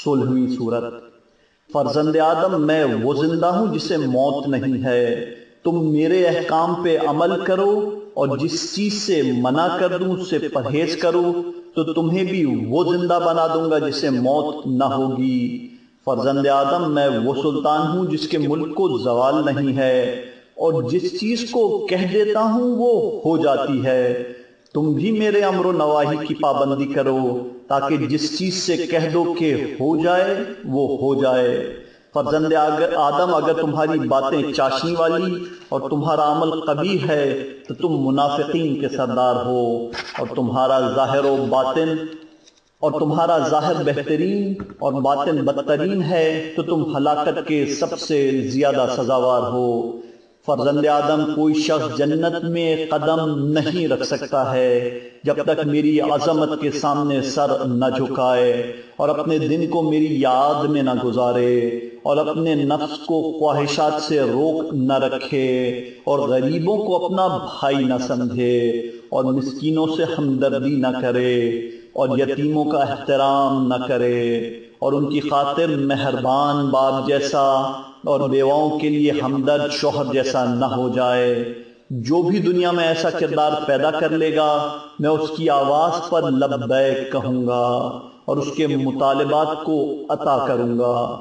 16ویں سورت۔ فرزند آدم میں وہ زندہ ہوں جسے موت نہیں ہے، تم میرے احکام پہ عمل کرو اور جس چیز سے منع کر دوں اس سے پرہیز کرو تو تمہیں بھی وہ زندہ بنا دوں گا جسے موت نہ ہوگی۔ فرزند آدم میں وہ سلطان ہوں جس کے ملک کو زوال نہیں ہے، اور جس چیز کو کہہ دیتا ہوں وہ ہو جاتی ہے۔ تم بھی میرے امر و نواہی کی پابندی کرو تاکہ جس چیز سے کہہ دو کہ ہو جائے وہ ہو جائے۔ فرزند آدم اگر تمہاری باتیں چاشنی والی اور تمہارا عمل قبیح ہے تو تم منافقین کے سردار ہو، اور تمہارا ظاہر بہترین اور باطن بدترین ہے تو تم ہلاکت کے سب سے زیادہ سزاوار ہو۔ فرزند آدم کوئی شخص جنت میں قدم نہیں رکھ سکتا ہے جب تک میری عظمت کے سامنے سر نہ جھکائے، اور اپنے دن کو میری یاد میں نہ گزارے، اور اپنے نفس کو خواہشات سے روک نہ رکھے، اور غریبوں کو اپنا بھائی نہ سمجھے، اور مسکینوں سے ہمدردی نہ کرے، اور یتیموں کا احترام نہ کرے، اور ان کی خاطر مہربان باپ جیسا اور بیواؤں کے لیے ہمدرد شوہر جیسا نہ ہو جائے۔ جو بھی دنیا میں ایسا کردار پیدا کر لے گا میں اس کی آواز پر لبیک کہوں گا اور اس کے مطالبات کو عطا کروں گا۔